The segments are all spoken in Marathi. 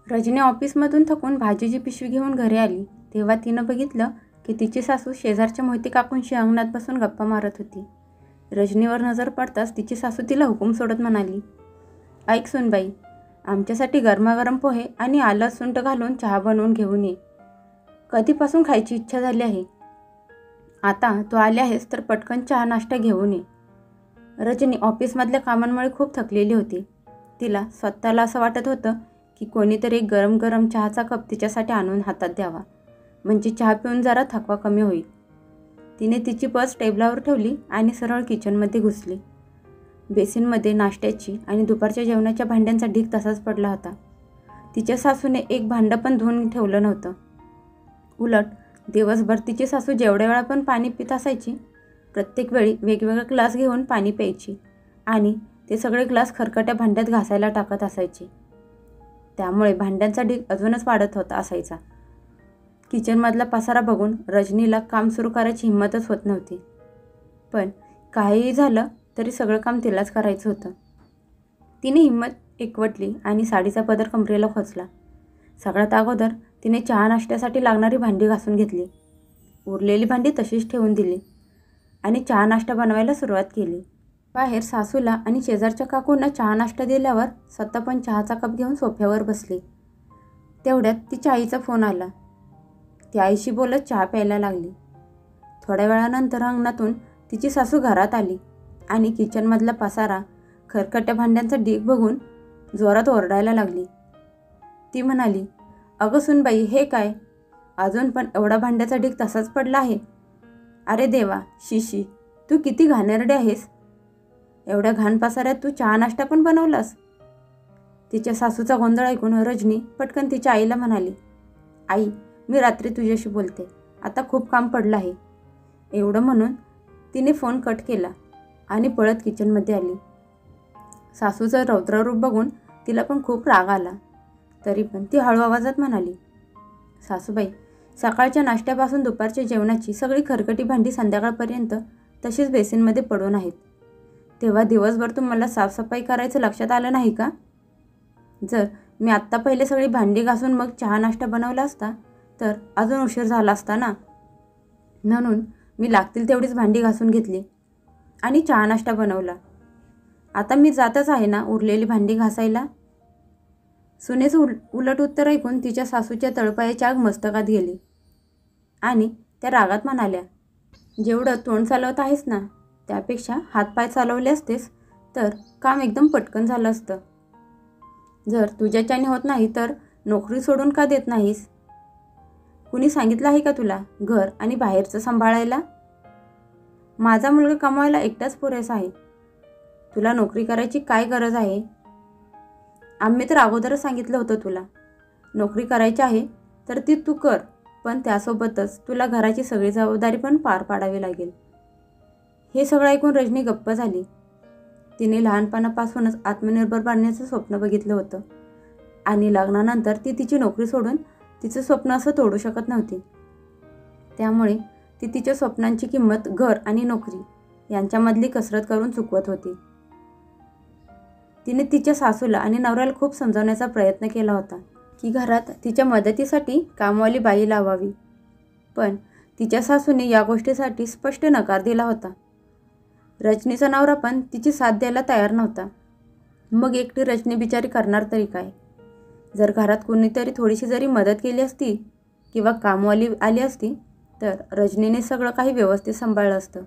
रजनी ऑफिसमधून थकून भाजीची पिशवी घेऊन घरी आली तेव्हा तिनं बघितलं की तिची सासू शेजारच्या मोहिते काकूंशी अंगणात बसून गप्पा मारत होती. रजनीवर नजर पडताच तिची सासू तिला हुकूम सोडत म्हणाली, ऐक सुनबाई, आमच्यासाठी गरमागरम पोहे आणि आलं सुंठ घालून चहा बनवून घेऊन ये. कधीपासून खायची इच्छा झाली आहे. आता तू आली आहेस तर पटकन चहा नाश्ता घेऊन ये. रजनी ऑफिसमधल्या कामांमुळे खूप थकलेली होती. तिला स्वतःला असं वाटत होतं की कोणीतरी एक गरम गरम चहाचा कप तिच्यासाठी आणून हातात द्यावा, म्हणजे चहा पिऊन जरा थकवा कमी होईल. तिने तिची पर्स टेबलावर ठेवली आणि सरळ किचनमध्ये घुसली. बेसिनमध्ये नाश्त्याची आणि दुपारच्या जेवणाच्या भांड्यांचा ढीग तसाच पडला होता. तिच्या सासूने एक भांडं पण धुवून ठेवलं नव्हतं. उलट दिवसभर तिची सासू जेवढ्या वेळा पण पाणी पित असायची, प्रत्येक वेळी वेगवेगळा ग्लास घेऊन पाणी प्यायची आणि ते सगळे ग्लास खरकट्या भांड्यात घासायला टाकत असायची. त्यामुळे भांड्यांचा ढीग अजूनच वाढत होता असायचा. किचनमधला पसारा बघून रजनीला काम सुरू करायची हिंमतच होत नव्हती. पण काहीही झालं तरी सगळं काम तिलाच करायचं होतं. तिने हिंमत एकवटली आणि साडीचा पदर कमरेला खोचला. सगळ्यात अगोदर तिने चहा नाश्त्यासाठी लागणारी भांडी घासून घेतली. उरलेली भांडी तशीच ठेवून दिली आणि चहा नाश्ता बनवायला सुरुवात केली. बाहेर सासूला आणि शेजारच्या काकूंना चहा नाश्ता दिल्यावर स्वतः पण चहाचा कप घेऊन सोफ्यावर बसली. तेवढ्यात तिच्या आईचा फोन आला. ती आईशी बोलत चहा प्यायला लागली. थोड्या वेळानंतर अंगणातून तिची सासू घरात आली आणि किचनमधला पसारा, खरकट्या भांड्यांचा ढीग बघून जोरात ओरडायला लागली. ती म्हणाली, अगं सुनबाई, हे काय? अजून पण एवढा भांड्याचा ढीग तसाच पडला आहे. अरे देवा, शिशी, तू किती घाणेरडी आहेस. एवढ्या घाण पसाऱ्यात तू चहा नाश्ता पण बनवलास. तिच्या सासूचा गोंधळ ऐकून रजनी पटकन तिच्या आईला म्हणाली, आई, मी रात्री तुझ्याशी बोलते, आता खूप काम पडलं आहे. एवढं म्हणून तिने फोन कट केला आणि पळत किचनमध्ये आली. सासूचं रौद्ररूप बघून तिला पण खूप राग आला. तरी पण ती हळू आवाजात म्हणाली, सासूबाई, सकाळच्या नाश्त्यापासून दुपारच्या जेवणाची सगळी खरकटी भांडी संध्याकाळपर्यंत तशीच बेसिनमध्ये पडून आहेत. तेव्हा दिवसभर तुम्हाला साफसफाई करायचं लक्षात आलं नाही का? जर मी आत्ता पहिले सगळी भांडी घासून मग चहा नाश्ता बनवला असता तर अजून उशीर झाला असता ना. म्हणून मी लागतील तेवढीच भांडी घासून घेतली आणि चहा नाश्ता बनवला. आता मी जातच आहे ना उरलेली भांडी घासायला. सुनेचं उलट उत्तर ऐकून तिच्या सासूच्या तळपायाची आग मस्तकात गेली आणि त्या रागात म्हणाल्या, जेवढं तोंड चालवत आहेस ना, त्यापेक्षा हातपाय चालवले असतेस तर काम एकदम पटकन झालं असतं. जर तुझ्याच्याने होत नाही तर नोकरी सोडून का देत नाहीस? कुणी सांगितलं आहे का तुला घर आणि बाहेरचं सांभाळायला? माझा मुलगा कमवायला एकटाच पुरेसा आहे. तुला नोकरी करायची काय गरज आहे? आम्ही तर अगोदरच सांगितलं होतं तुला, नोकरी करायची आहे तर ती तू कर, पण त्यासोबतच तुला घराची सगळी जबाबदारी पण पार पाडावी लागेल. हे सगळं ऐकून रजनी गप्प झाली. तिने लहानपणापासूनच आत्मनिर्भर बनण्याचं स्वप्न बघितलं होतं आणि लग्नानंतर ती तिची नोकरी सोडून तिचं स्वप्न असं तोडू शकत नव्हती. त्यामुळे ती तिच्या स्वप्नांची किंमत घर आणि नोकरी यांच्यामधली कसरत करून चुकवत होती. तिने तिच्या सासूला आणि नवऱ्याला खूप समजावण्याचा प्रयत्न केला होता की घरात तिच्या मदतीसाठी कामवाली बाई लावावी, पण तिच्या सासूने या गोष्टीसाठी स्पष्ट नकार दिला होता. रजनीचा नवरा पण तिची साथ द्यायला तयार नव्हता. मग एकटी रजनी बिचारी करणार तरी काय? जर घरात कोणीतरी थोडीशी जरी मदत केली असती किंवा कामवाली आली असती तर रजनीने सगळं काही व्यवस्थित सांभाळलं असतं.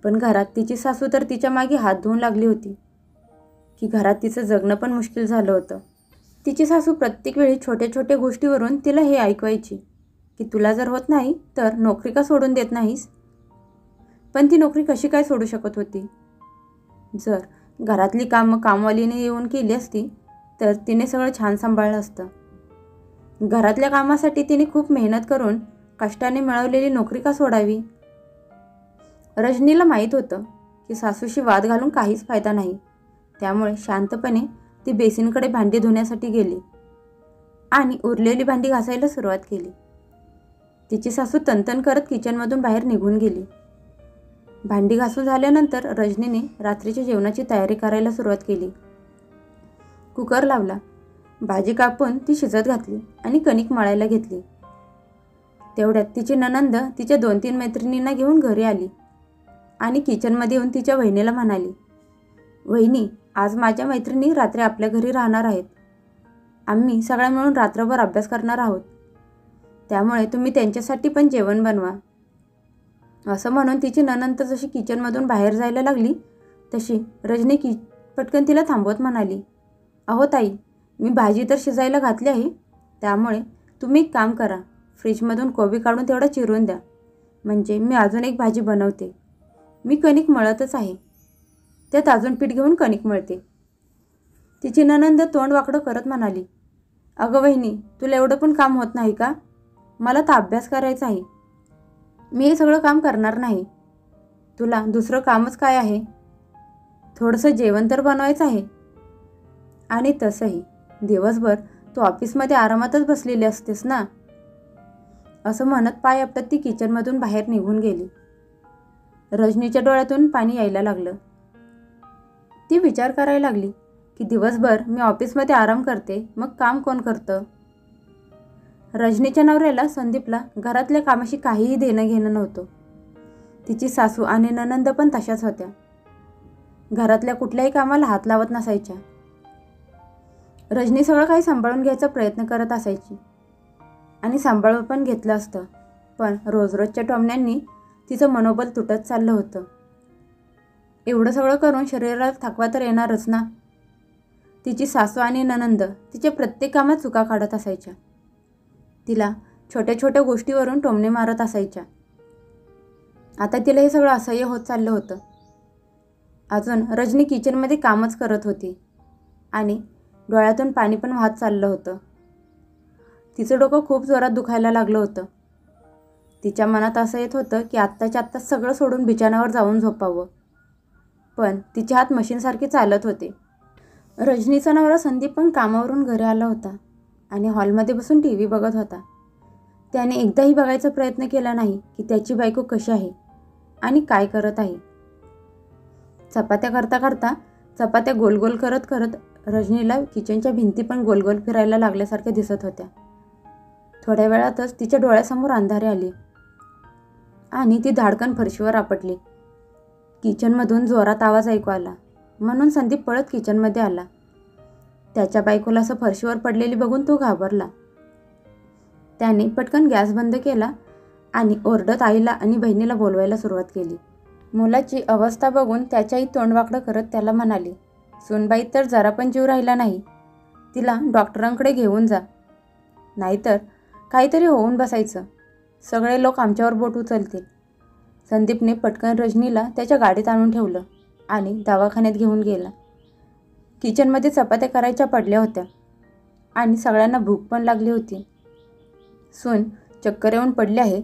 पण घरात तिची सासू तर तिच्या मागे हात धुवून लागली होती की घरात तिचं जगणं पण मुश्किल झालं होतं. तिची सासू प्रत्येक वेळी छोट्या छोट्या गोष्टीवरून तिला हे ऐकवायची की तुला जर होत नाही तर नोकरी का सोडून देत नाहीस? पण ती नोकरी कशी काय सोडू शकत होती? जर घरातली कामं कामवालीने येऊन केली असती तर तिने सगळं छान सांभाळलं असतं. घरातल्या कामासाठी तिने खूप मेहनत करून कष्टाने मिळवलेली नोकरी का सोडावी? रजनीला माहीत होतं की सासूशी वाद घालून काहीच फायदा नाही. त्यामुळे शांतपणे ती बेसिनकडे भांडी धुण्यासाठी गेली आणि उरलेली भांडी घासायला सुरुवात केली. तिची सासू तनतन करत किचनमधून बाहेर निघून गेली. भांडी घासून झाल्यानंतर रजनीने रात्रीच्या जेवणाची तयारी करायला सुरुवात केली. कुकर लावला. भाजी कापून ती शिजत घातली आणि कणिक मळायला घेतली. तेवढ्यात तिची नणंद तिच्या 2-3 मैत्रिणींना घेऊन घरी आली आणि किचनमध्ये येऊन तिच्या वहिनीला म्हणाली, "वहिनी, आज माझ्या मैत्रिणी रात्री आपल्या घरी राहणार आहेत. आम्ही सगळ्या मिळून रात्रभर अभ्यास करणार आहोत. त्यामुळे तुम्ही त्यांच्यासाठी पण जेवण बनवा." असं म्हणून तिची नणंद जशी किचनमधून बाहेर जायला लागली तशी रजनी पटकन तिला थांबवत म्हणाली, "अहो ताई, मी भाजी तर शिजायला घातली आहे. त्यामुळे तुम्ही एक काम करा, फ्रीजमधून कोबी काढून तेवढा चिरून द्या. म्हणजे मी अजून एक भाजी बनवते. मी कणिक मळतच आहे. त्यात अजून पीठ घेऊन कणिक मळते." तिची नणंद तोंड वाकडं करत म्हणाली, "अगं वहिनी, तुला एवढं पण काम होत नाही का? मला तर अभ्यास करायचा आहे. मी हे सगळं काम करणार नाही. तुला दुसरं कामच काय आहे? थोडंसं जेवण तर बनवायचं आहे. आणि तसंही दिवसभर तू ऑफिसमध्ये आरामातच बसलेली असतेस ना." असं म्हणत पाय आपटत ती किचनमधून बाहेर निघून गेली. रजनीच्या डोळ्यातून पाणी यायला लागलं. ती विचार करायला लागली की दिवसभर मी ऑफिसमध्ये आराम करते, मग काम कोण करतं? रजनीच्या नवऱ्याला संदीपला घरातल्या कामाशी काहीही देणं घेणं नव्हतं. तिची सासू आणि नणंद पण तशाच होत्या. घरातल्या कुठल्याही कामाला हात लावत नसायच्या. रजनी सगळं काही सांभाळून घ्यायचा प्रयत्न करत असायची आणि सांभाळून पण घेतलं असतं. पण रोजरोजच्या टोमण्यांनी तिचं मनोबल तुटत चाललं होतं. एवढं सगळं करून शरीराला थकवा तर येणारच ना. तिची सासू आणि नणंद तिच्या प्रत्येक कामात चुका काढत असायच्या. तिला छोट्या छोट्या गोष्टीवरून टोमणे मारत असायच्या. आता तिला हे सगळं असह्य होत चाललं होतं. अजून रजनी किचनमध्ये कामच करत होती आणि डोळ्यातून पाणी पण वाहत चाललं होतं. तिचं डोकं खूप जोरात दुखायला लागलं होतं. तिच्या मनात असं येत होतं की आत्ताच्या आत्ता सगळं सोडून बिछाण्यावर जाऊन झोपावं. पण तिचे हात मशीनसारखे चालत होते. रजनीचा नवरा संदीप पण कामावरून घरी आला होता आणि हॉलमध्ये बसून TV बघत होता. त्याने एकदाही बघायचा प्रयत्न केला नाही की त्याची बायको कशी आहे आणि काय करत आहे. चपात्या करता करता चपात्या गोल गोल करत करत रजनीला किचनच्या भिंती पण गोल गोल फिरायला लागल्यासारख्या दिसत होत्या. थोड्या वेळातच तिच्या डोळ्यासमोर अंधारे आले आणि ती धाडकन फरशीवर आपटली. किचनमधून जोरात आवाज ऐकू आला म्हणून संदीप पळत किचनमध्ये आला. त्याच्या बायकोला असं फरशीवर पडलेली बघून तो घाबरला. त्याने पटकन गॅस बंद केला आणि ओरडत आईला आणि बहिणीला बोलवायला सुरुवात केली. मुलाची अवस्था बघून त्याच्याही तोंड वाकडं करत त्याला म्हणाली, "सूनबाई तर जरा पण जीव राहिला नाही. तिला डॉक्टरांकडे घेऊन जा. नाहीतर काहीतरी होऊन बसायचं. सगळे लोक आमच्यावर बोट उचलतील." संदीपने पटकन रजनीला त्याच्या गाडीत आणून ठेवलं आणि दवाखान्यात घेऊन गेला. किचनमध्ये चपात्या करायच्या पडल्या होत्या आणि सगळ्यांना भूक पण लागली होती. सून चक्कर येऊन पडली आहे.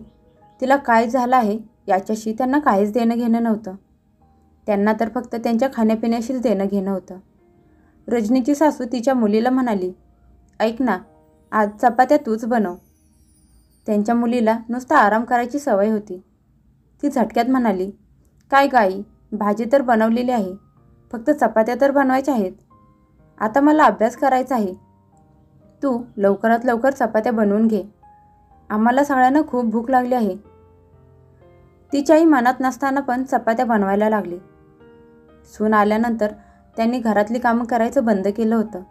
तिला काय झालं आहे याच्याशी त्यांना काहीच देणं घेणं नव्हतं. त्यांना तर फक्त त्यांच्या खाण्यापिण्याशीच देणं घेणं होतं. रजनीची सासू तिच्या मुलीला म्हणाली, "ऐक ना, आज चपात्या तूच बनव." त्यांच्या मुलीला नुसता आराम करायची सवय होती. ती झटक्यात म्हणाली, "काय गाई, भाजी तर बनवलेली आहे. फक्त चपात्या तर बनवायच्या आहेत. आता मला अभ्यास करायचा आहे. तू लवकरात लवकर चपात्या बनवून घे. आम्हाला सगळ्यांना खूप भूक लागली आहे." तिच्याही मनात नसताना पण चपात्या बनवायला लागली. सून आल्यानंतर त्यांनी घरातली कामं करायचं बंद केलं होतं.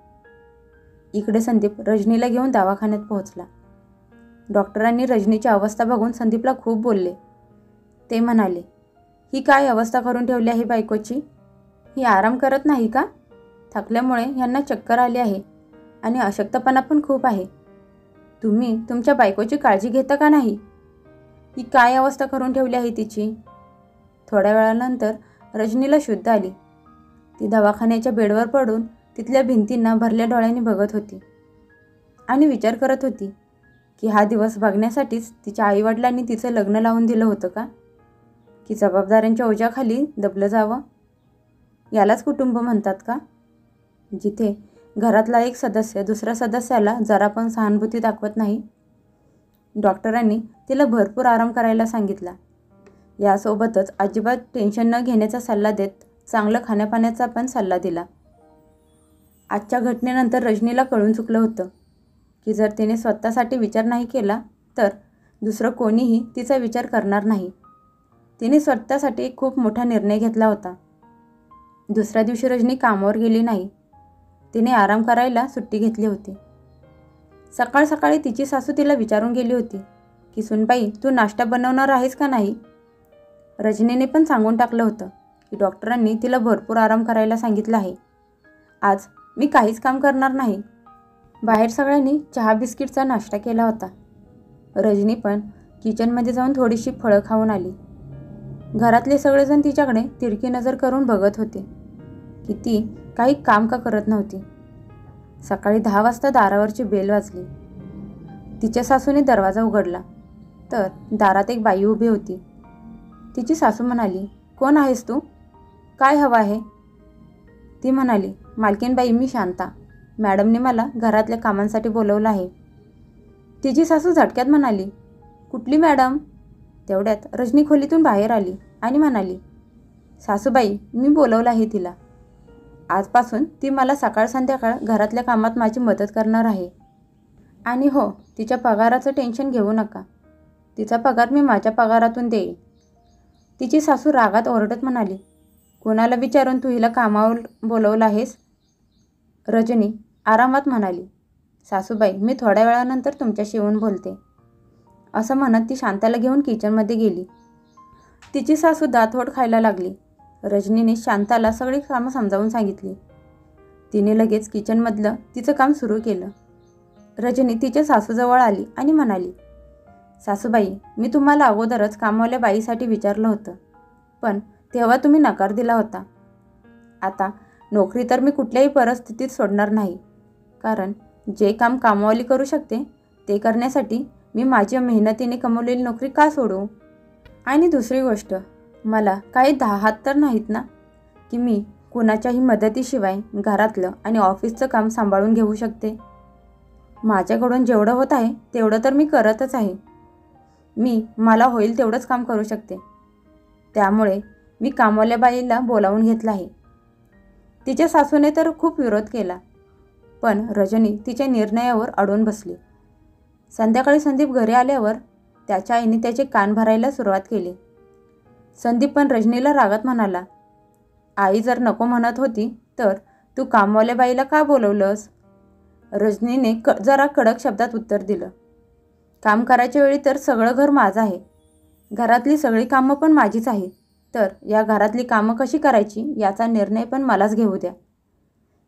इकडे संदीप रजनीला घेऊन दवाखान्यात पोहोचला. डॉक्टरांनी रजनीची अवस्था बघून संदीपला खूप बोलले. ते म्हणाले, "ही काय अवस्था करून ठेवली आहे बायकोची? ही आराम करत नाही का? थकल्यामुळे ह्यांना चक्कर आली आहे आणि अशक्तपणा पण खूप आहे. तुम्ही तुमच्या बायकोची काळजी घेता का नाही? ही काय अवस्था करून ठेवली आहे तिची?" थोड्या वेळानंतर रजनीला शुद्ध आली. ती दवाखान्याच्या बेडवर पडून तिथल्या भिंतींना भरल्या डोळ्यांनी बघत होती आणि विचार करत होती की हा दिवस बघण्यासाठीच तिच्या आईवडिलांनी तिचं लग्न लावून दिलं होतं का? की जबाबदाऱ्यांच्या ओझ्याखाली दबलं जावं? यालाच कुटुंब म्हणतात का? जिथे घरातला एक सदस्य दुसऱ्या सदस्याला जरा पण सहानुभूती दाखवत नाही. डॉक्टरांनी तिला भरपूर आराम करायला सांगितला. यासोबतच अजिबात टेन्शन न घेण्याचा सल्ला देत चांगलं खाण्यापाण्याचा पण सल्ला दिला. आजच्या घटनेनंतर रजनीला कळून चुकलं होतं की जर तिने स्वतःसाठी विचार नाही केला तर दुसरं कोणीही तिचा विचार करणार नाही. तिने स्वतःसाठी एक खूप मोठा निर्णय घेतला होता. दुसऱ्या दिवशी रजनी कामावर गेली नाही. तिने आराम करायला सुट्टी घेतली होती. सकाळ सकाळी तिची सासू तिला विचारून गेली होती की सुनबाई, तू नाश्ता बनवणार आहेस का नाही? रजनीने पण सांगून टाकलं होतं की डॉक्टरांनी तिला भरपूर आराम करायला सांगितलं आहे. आज मी काहीच काम करणार नाही. बाहेर सगळ्यांनी चहा बिस्किटचा नाश्ता केला होता. रजनी पण किचनमध्ये जाऊन थोडीशी फळं खाऊन आली. घरातले सगळेजण तिच्याकडे तिरकी नजर करून बघत होते की ती काही काम का करत नव्हती. सकाळी 10 वाजता दारावरची बेल वाजली. तिच्या सासूने दरवाजा उघडला तर दारात एक बाई उभी होती. तिची सासू म्हणाली, कोण आहेस तू? काय हवं आहे? ती म्हणाली, मालकीनबाई, मी शांता. मॅडमने मला घरातल्या कामांसाठी बोलवलं आहे. तिची सासू झटक्यात म्हणाली, कुठली मॅडम? तेवढ्यात रजनी खोलीतून बाहेर आली आणि म्हणाली, सासूबाई, मी बोलवलं आहे तिला. आजपासून ती मला सकाळ संध्याकाळ घरातल्या कामात माझी मदत करणार आहे. आणि हो, तिच्या पगाराचं टेन्शन घेऊ नका. तिचा पगार मी माझ्या पगारातून देईन. तिची सासू रागात ओरडत म्हणाली, कोणाला विचारून तू हिला कामावर बोलवलं आहेस? रजनी आरामात म्हणाली, सासूबाई, मी थोड्या वेळानंतर तुमच्याशी येऊन बोलते. असं म्हणत ती शांताला घेऊन किचनमध्ये गेली. तिची सासू दातवड खायला लागली. रजनीने शांताला सगळी कामं समजावून सांगितली. तिने लगेच किचनमधलं तिचं काम सुरू केलं. रजनी तिच्या सासूजवळ आली आणि म्हणाली, सासूबाई, मी तुम्हाला अगोदरच कामवाल्या बाईसाठी विचारलं होतं, पण तेव्हा तुम्ही नकार दिला होता. आता नोकरी तर मी कुठल्याही परिस्थितीत सोडणार नाही, कारण जे काम कामवाली करू शकते ते करण्यासाठी मी माझ्या मेहनतीने कमवलेली नोकरी का सोडू? आणि दुसरी गोष्ट, मला काही 10 हात तर नाहीत ना की मी कुणाच्याही मदतीशिवाय घरातलं आणि ऑफिसचं काम सांभाळून घेऊ शकते. माझ्याकडून जेवढं होत आहे तेवढं तर मी करतच आहे. मला होईल तेवढंच काम करू शकते. त्यामुळे मी कामवाल्या बाईला बोलावून घेतलं आहे. तिच्या सासूने तर खूप विरोध केला, पण रजनी तिच्या निर्णयावर अडून बसली. संध्याकाळी संदीप घरी आल्यावर त्याच्या आईने त्याचे कान भरायला सुरुवात केली. संदीप पण रजनीला रागात म्हणाला, आई जर नको म्हणत होती तर तू कामवाल्या बाईला का बोलवलंस? रजनीने जरा कडक शब्दात उत्तर दिलं, काम करायच्या वेळी तर सगळं घर माझं आहे. घरातली सगळी कामं पण माझीच आहे. तर या घरातली कामं कशी करायची याचा निर्णय पण मलाच घेऊ द्या.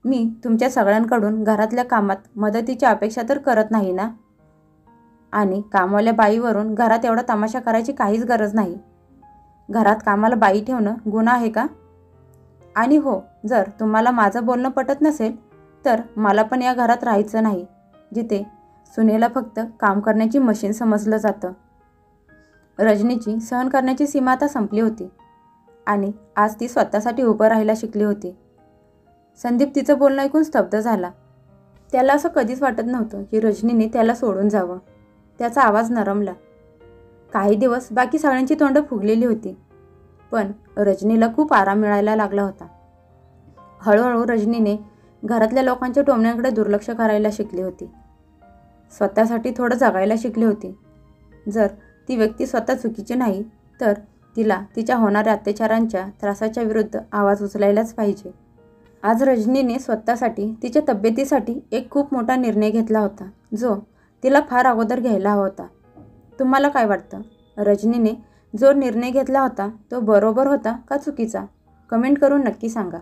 मी तुमच्या सगळ्यांकडून घरातल्या कामात मदतीची अपेक्षा तर करत नाही ना. आणि कामवाल्या बाईवरून घरात एवढा तमाशा करायची काहीच गरज नाही. घरात कामाला बाई ठेवणं गुन्हा आहे का? आणि हो, जर तुम्हाला माझं बोलणं पटत नसेल तर मला पण या घरात राहायचं नाही, जिथे सुनेला फक्त काम करण्याची मशीन समजलं जातं. रजनीची सहन करण्याची सीमा आता संपली होती आणि आज ती स्वतःसाठी उभं राहायला शिकली होती. संदीप तिचं बोलणं ऐकून स्तब्ध झाला. त्याला असं कधीच वाटत नव्हतं की रजनीने त्याला सोडून जावं. त्याचा आवाज नरमला. काही दिवस बाकी सगळ्यांची तोंडं फुगलेली होती, पण रजनीला खूप आराम मिळायला लागला होता. हळूहळू रजनीने घरातल्या लोकांच्या टोमण्यांकडे दुर्लक्ष करायला शिकली होती. स्वतःसाठी थोडं जगायला शिकली होती. जर ती व्यक्ती स्वतः चुकीची नाही तर तिला तिच्या होणाऱ्या अत्याचारांच्या त्रासाच्या विरुद्ध आवाज उचलायलाच पाहिजे. आज रजनीने स्वतःसाठी, तिच्या तब्येतीसाठी एक खूप मोठा निर्णय घेतला होता, जो तिला फार अगोदर घ्यायला हवा होता. तुम्हाला काय वाटतं? रजनीने जो निर्णय घेतला होता तो बरोबर होता का चुकीचा? कमेंट करून नक्की सांगा.